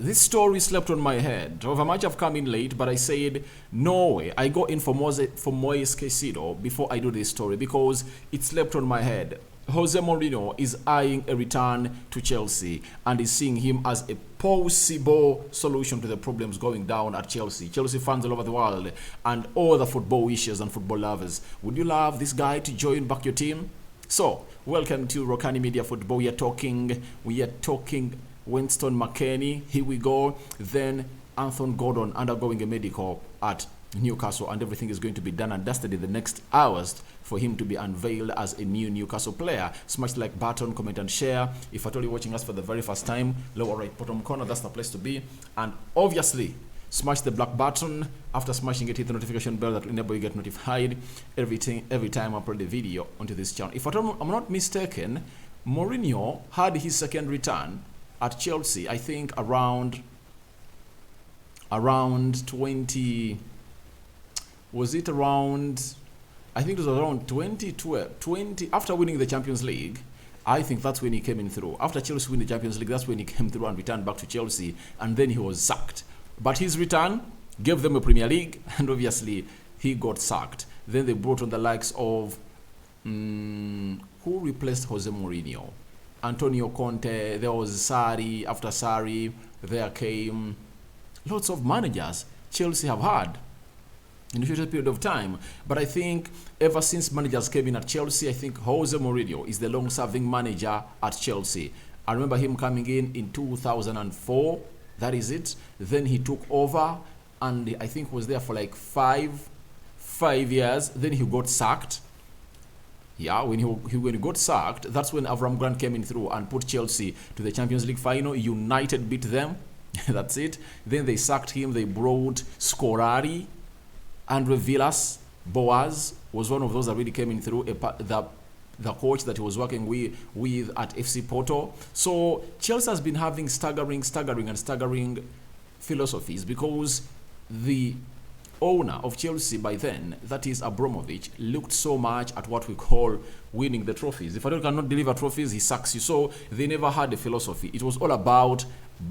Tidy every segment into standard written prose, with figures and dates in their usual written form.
this story slept on my head. Over much I've come in late, but I said, no way. I go in for Moise Caicedo before I do this story because it slept on my head. Jose Mourinho is eyeing a return to Chelsea and is seeing him as a possible solution to the problems going down at Chelsea. Chelsea fans all over the world and all the football wishers and football lovers. Would you love this guy to join back your team? So, welcome to Rokani Media Football. We are talking Winston McKennie. Here we go. Then Anthony Gordon undergoing a medical at Newcastle, and everything is going to be done and dusted in the next hours for him to be unveiled as a new Newcastle player. Smash the like button, comment and share. If at all you're watching us for the very first time, lower right bottom corner, that's the place to be. And obviously, smash the black button. After smashing it, hit the notification bell that will enable you get notified every time I upload a video onto this channel. If at all I'm not mistaken, Mourinho had his second return at Chelsea, I think around 20... Was it around, I think it was around 2012, after winning the Champions League. I think that's when he came in through. After Chelsea win the Champions League, that's when he came through and returned back to Chelsea, and then he was sacked. But his return gave them a Premier League, and obviously he got sacked. Then they brought on the likes of, who replaced Jose Mourinho? Antonio Conte, there was Sarri. After Sarri, there came lots of managers Chelsea have had in a short period of time. But I think ever since managers came in at Chelsea, I think Jose Mourinho is the long-serving manager at Chelsea. I remember him coming in 2004, that is it. Then he took over and I think was there for like five years. Then he got sacked. Yeah, when he got sacked, that's when Avram Grant came in through and put Chelsea to the Champions League final. United beat them. That's it. Then they sacked him. They brought Scolari. Andre Villas Boas was one of those that really came in through, the coach that he was working with at FC Porto. So Chelsea has been having staggering philosophies because the owner of Chelsea by then, that is Abramovich, looked so much at what we call winning the trophies. If a cannot deliver trophies, he sacks you. So they never had a philosophy. It was all about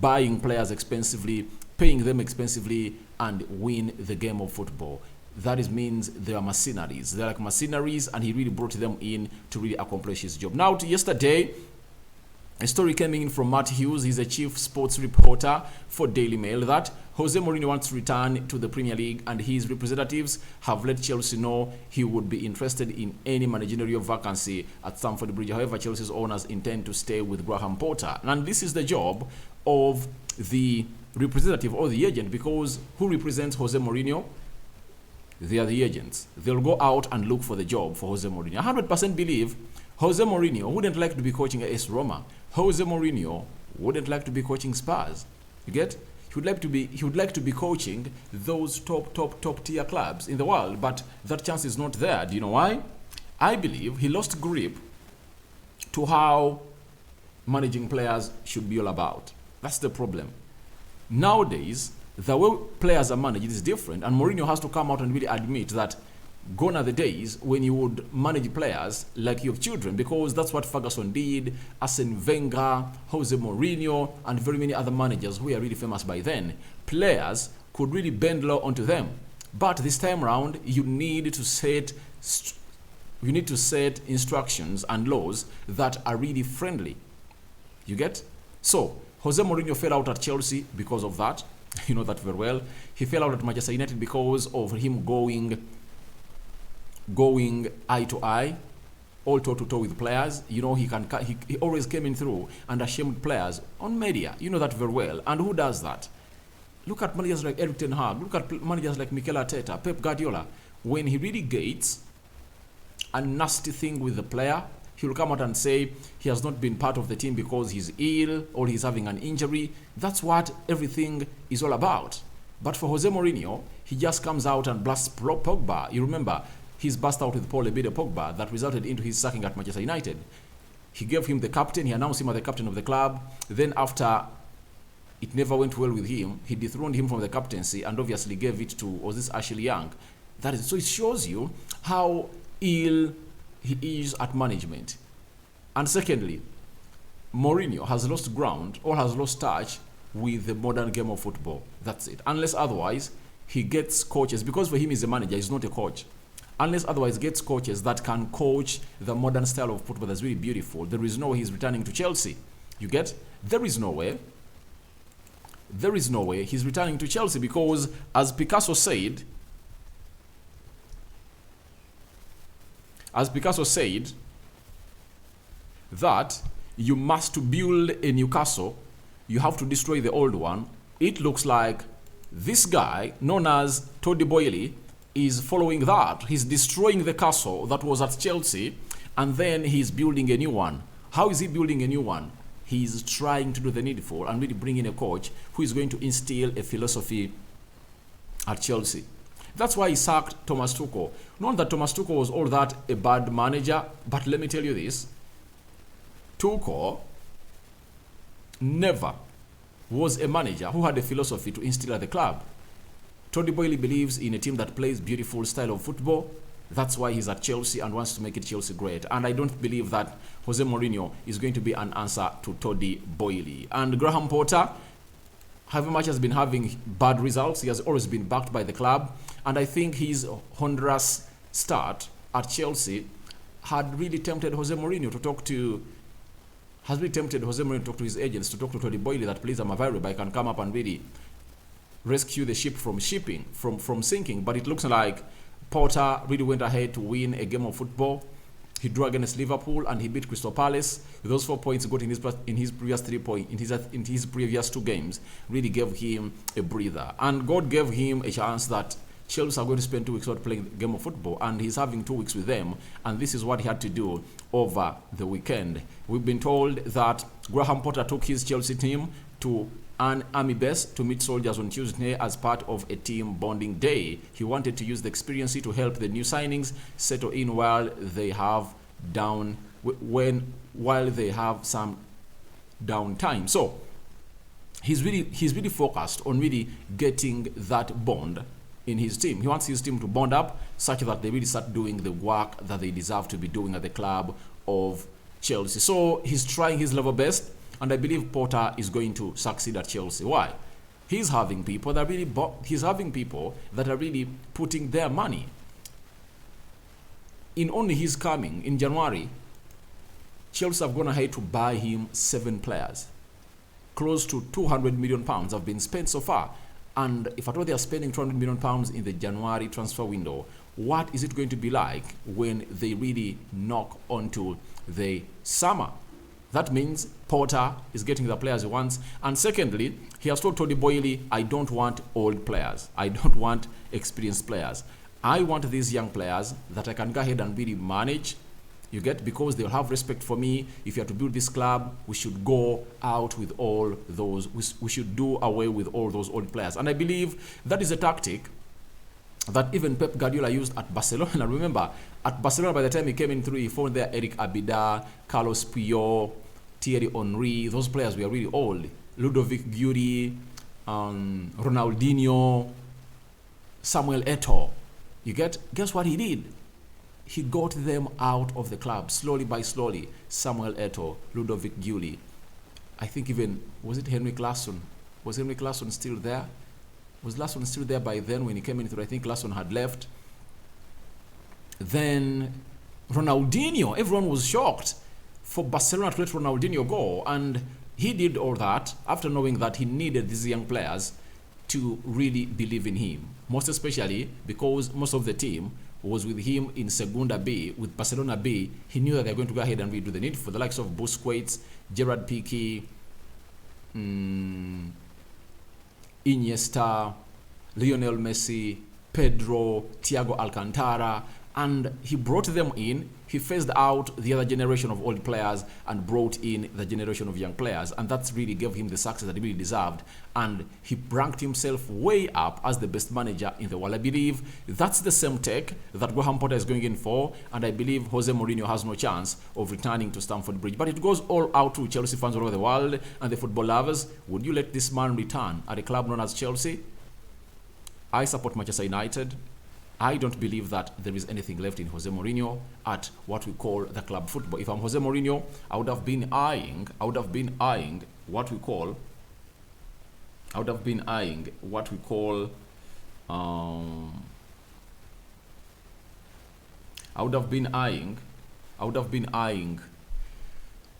buying players expensively, paying them expensively, and win the game of football. That means they are mercenaries. They're like mercenaries, and he really brought them in to really accomplish his job. Now, yesterday, a story came in from Matt Hughes. He's a chief sports reporter for Daily Mail that Jose Mourinho wants to return to the Premier League, and his representatives have let Chelsea know he would be interested in any managerial vacancy at Stamford Bridge. However, Chelsea's owners intend to stay with Graham Potter. And this is the job of the representative or the agent, because who represents Jose Mourinho? They are the agents. They'll go out and look for the job for Jose Mourinho. I 100% believe Jose Mourinho wouldn't like to be coaching AS Roma. Jose Mourinho wouldn't like to be coaching Spurs. You get? He would like to be coaching those top tier clubs in the world, but that chance is not there. Do you know why? I believe he lost grip to how managing players should be all about. That's the problem. Nowadays, the way players are managed is different, and Mourinho has to come out and really admit that gone are the days when you would manage players like your children, because that's what Ferguson did, Arsene Wenger, Jose Mourinho, and very many other managers who are really famous by then. Players could really bend law onto them, but this time around, you need to set instructions and laws that are really friendly. You get? So Jose Mourinho fell out at Chelsea because of that. You know that very well. He fell out at Manchester United because of him going eye to eye, all toe to toe with players. You know, he always came in through and ashamed players on media. You know that very well. And who does that? Look at managers like Eric Ten Hag. Look at managers like Mikel Arteta, Pep Guardiola. When he really gets a nasty thing with the player, he will come out and say he has not been part of the team because he's ill or he's having an injury. That's what everything is all about. But for Jose Mourinho, he just comes out and blasts Pogba. You remember, he's burst out with Paul Ebide Pogba that resulted into his sacking at Manchester United. He gave him the captain. He announced him as the captain of the club. Then after it never went well with him, he dethroned him from the captaincy and obviously gave it to, was this Ashley Young? That is, so it shows you how ill he is at management. And secondly, Mourinho has lost ground or has lost touch with the modern game of football. That's it. Unless otherwise, he gets coaches, because for him he's a manager, he's not a coach. Unless otherwise gets coaches that can coach the modern style of football that's really beautiful, there is no way he's returning to Chelsea. You get? There is no way. There is no way he's returning to Chelsea, because as Picasso said, that you must build a Newcastle, you have to destroy the old one. It looks like this guy, known as Todd Boehly, is following that. He's destroying the castle that was at Chelsea, and then he's building a new one. How is he building a new one? He's trying to do the needful and really bring in a coach who is going to instill a philosophy at Chelsea. That's why he sacked Thomas Tuchel. Not that Thomas Tuchel was all that a bad manager, but let me tell you this. Tuchel never was a manager who had a philosophy to instill at the club. Todd Boehly believes in a team that plays beautiful style of football. That's why he's at Chelsea and wants to make it Chelsea great. And I don't believe that Jose Mourinho is going to be an answer to Todd Boehly. And Graham Potter, however much has been having bad results, he has always been backed by the club. And I think his Honduras start at Chelsea had really tempted Jose Mourinho to talk to his agents, to talk to Todd Boehly that, please, I'm available, I can come up and really rescue the ship from sinking. But it looks like Potter really went ahead to win a game of football. He drew against Liverpool and he beat Crystal Palace. Those 4 points got in his previous 3 points in his previous 2 games really gave him a breather. And God gave him a chance that Chelsea are going to spend 2 weeks out playing the game of football, and he's having 2 weeks with them, and this is what he had to do over the weekend. We've been told that Graham Potter took his Chelsea team to an army base to meet soldiers on Tuesday as part of a team bonding day. He wanted to use the experience to help the new signings settle in while they have some downtime. So he's really focused on really getting that bond in his team. He wants his team to bond up such that they really start doing the work that they deserve to be doing at the club of Chelsea. So he's trying his level best, and I believe Potter is going to succeed at Chelsea. Why? He's having people that are really putting their money. In only his coming in January, Chelsea have gone ahead to buy him 7 players. Close to £200 million have been spent so far. And if at all they are spending £200 million in the January transfer window, what is it going to be like when they really knock onto the summer? That means Potter is getting the players he wants. And secondly, he has told Todd Boehly, I don't want old players. I don't want experienced players. I want these young players that I can go ahead and really manage. You get? Because they'll have respect for me. If you are to build this club, we should go out with all those. We should do away with all those old players. And I believe that is a tactic that even Pep Guardiola used at Barcelona. Remember, at Barcelona, by the time he came in through, he found there Eric Abida, Carlos Puyol, Thierry Henry. Those players were really old. Ludovic Giuri, Ronaldinho, Samuel Eto'o. You get? Guess what he did? He got them out of the club slowly by slowly. Samuel Eto'o, Ludovic Giuri. I think even, was it Henrik Larsson? Was Henrik Larsson still there? Was Larsson still there by then when he came in through? I think Larsson had left. Then Ronaldinho, everyone was shocked for Barcelona to let Ronaldinho go. And he did all that after knowing that he needed these young players to really believe in him. Most especially because most of the team was with him in Segunda B, with Barcelona B. He knew that they were going to go ahead and redo the need for the likes of Busquets, Gerard Piqué, Iniesta, Lionel Messi, Pedro, Thiago Alcantara, and he brought them in. He phased out the other generation of old players and brought in the generation of young players, and that's really gave him the success that he really deserved, and he ranked himself way up as the best manager in the world. I believe that's the same take that Graham Potter is going in for, and I believe Jose Mourinho has no chance of returning to Stamford Bridge. But it goes all out to Chelsea fans all over the world and the football lovers. Would you let this man return at a club known as Chelsea? I support Manchester United. I don't believe that there is anything left in Jose Mourinho at what we call the club football. If I'm Jose Mourinho, I would have been eyeing what we call I would have been eyeing what we call um, I would have been eyeing I would have been eyeing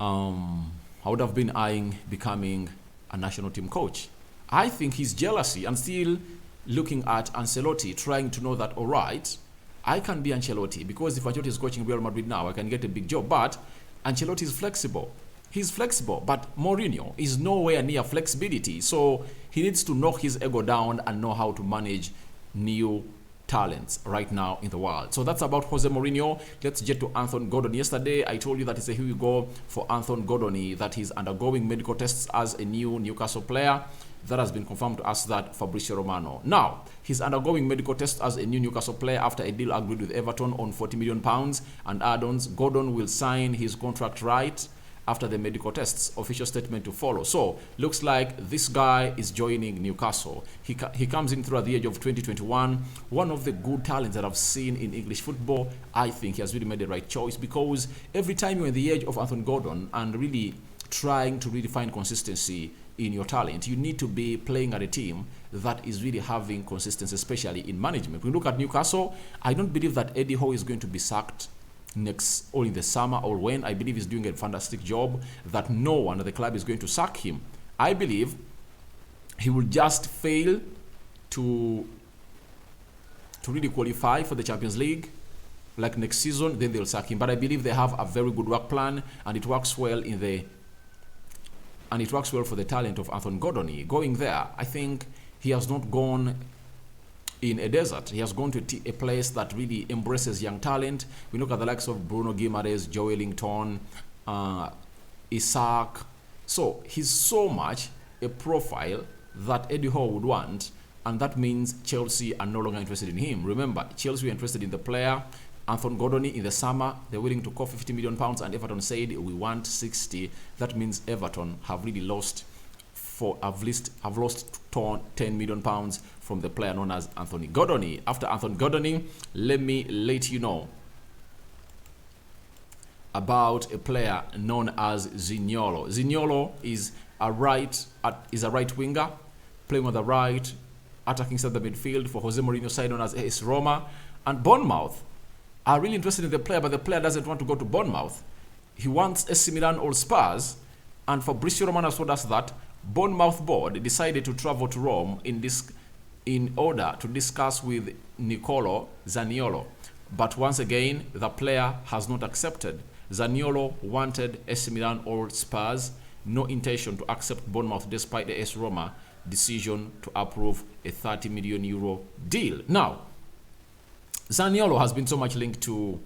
I would have been eyeing becoming a national team coach. I think his jealousy and still looking at Ancelotti, trying to know that, all right, I can be Ancelotti because if Ancelotti is coaching Real Madrid now, I can get a big job. But Ancelotti is flexible. He's flexible, but Mourinho is nowhere near flexibility. So he needs to knock his ego down and know how to manage new talents right now in the world. So that's about Jose Mourinho. Let's get to Anthony Gordon. Yesterday, I told you that it's a here we go for Anthony Gordon, that he's undergoing medical tests as a new Newcastle player. That has been confirmed to us that Fabrizio Romano. Now, he's undergoing medical tests as a new Newcastle player after a deal agreed with Everton on £40 million and add-ons. Gordon will sign his contract right after the medical tests. Official statement to follow. So, looks like this guy is joining Newcastle. He comes in through at the age of 2021. One of the good talents that I've seen in English football. I think he has really made the right choice because every time you're in the age of Anthony Gordon and really trying to really find consistency in your talent, you need to be playing at a team that is really having consistency, especially in management. When we look at Newcastle, I don't believe that Eddie Howe is going to be sacked next or in the summer or when. I believe he's doing a fantastic job, that no one at the club is going to sack him. I believe he will just fail to really qualify for the Champions League like next season, then they'll sack him. But I believe they have a very good work plan and it works well for the talent of Anthony Gordon. Going there, I think he has not gone in a desert. He has gone to a place that really embraces young talent. We look at the likes of Bruno Guimaraes, Joe Wellington, Isaac. So he's so much a profile that Eddie Howe would want, and that means Chelsea are no longer interested in him. Remember, Chelsea were interested in the player Anthony Gordon in the summer. They're willing to cost £50 million, and Everton said we want 60. That means Everton have really lost £10 million from the player known as Anthony Gordon. After Anthony Gordon, let me let you know about a player known as Zaniolo. Zaniolo is a right winger, playing on the right, attacking side of the midfield for Jose Mourinho side known as AS Roma. And Bournemouth are really interested in the player, but the player doesn't want to go to Bournemouth. He wants AC Milan or Spurs, and Fabrizio Romano told us that Bournemouth board decided to travel to Rome in order to discuss with Nicoló Zaniolo. But once again, the player has not accepted. Zaniolo wanted AC Milan or Spurs, no intention to accept Bournemouth despite the AS Roma decision to approve a €30 million deal. Now, Zaniolo has been so much linked to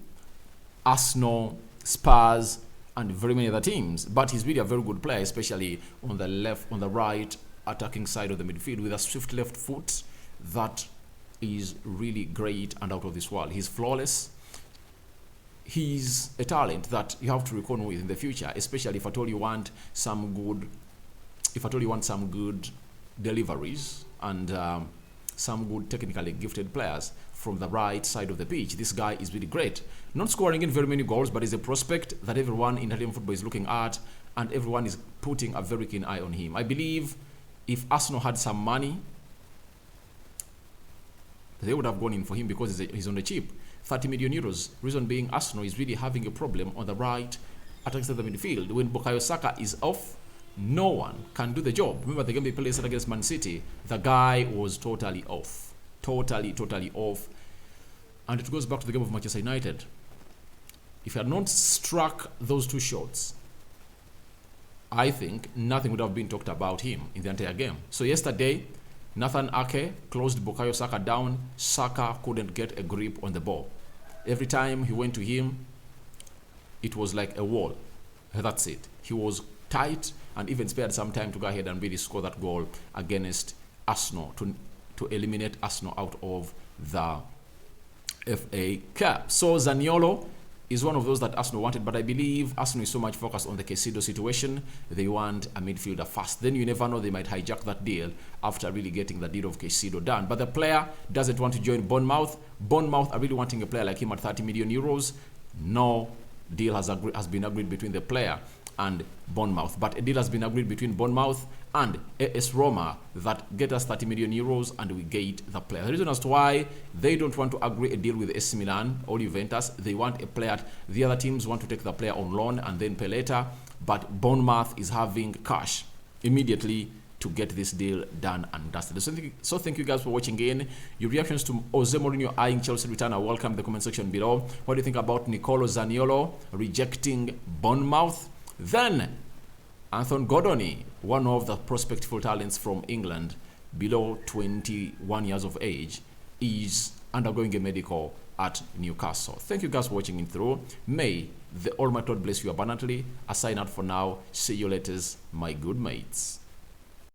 Arsenal, Spurs, and very many other teams, but he's really a very good player, especially on the right attacking side of the midfield with a swift left foot that is really great and out of this world. He's flawless. He's a talent that you have to reckon with in the future, especially if at all you want some good deliveries and some good technically gifted players from the right side of the pitch. This guy is really great. Not scoring in very many goals, but is a prospect that everyone in Italian football is looking at, and everyone is putting a very keen eye on him. I believe if Arsenal had some money, they would have gone in for him because he's on the cheap. €30 million. Reason being, Arsenal is really having a problem on the right attacking side of the midfield. When Bukayo Saka is off, no one can do the job. Remember the game they played against Man City? The guy was totally off. Totally off. And it goes back to the game of Manchester United. If he had not struck those two shots, I think nothing would have been talked about him in the entire game. So yesterday, Nathan Ake closed Bukayo Saka down. Saka couldn't get a grip on the ball. Every time he went to him, it was like a wall. That's it. He was tight and even spared some time to go ahead and really score that goal against Arsenal to eliminate Arsenal out of the FA Cup. So Zaniolo is one of those that Arsenal wanted, but I believe Arsenal is so much focused on the Caicedo situation, they want a midfielder fast. Then you never know, they might hijack that deal after really getting the deal of Caicedo done. But the player doesn't want to join Bournemouth. Bournemouth are really wanting a player like him at €30 million. No deal has been agreed between the player and Bournemouth. But a deal has been agreed between Bournemouth and AS Roma that get us 30 million euros and we get the player. The reason as to why they don't want to agree a deal with AC Milan or Juventus, they want a player. The other teams want to take the player on loan and then pay later, but Bournemouth is having cash immediately to get this deal done and dusted. So thank you guys for watching in. Your reactions to Jose Mourinho eyeing Chelsea return are welcome in the comment section below. What do you think about Nicoló Zaniolo rejecting Bournemouth? Then Anthony Gordon, one of the prospectful talents from England, below 21 years of age, is undergoing a medical at Newcastle. Thank you guys for watching in through. May the Almighty God bless you abundantly. I sign out for now. See you later, my good mates.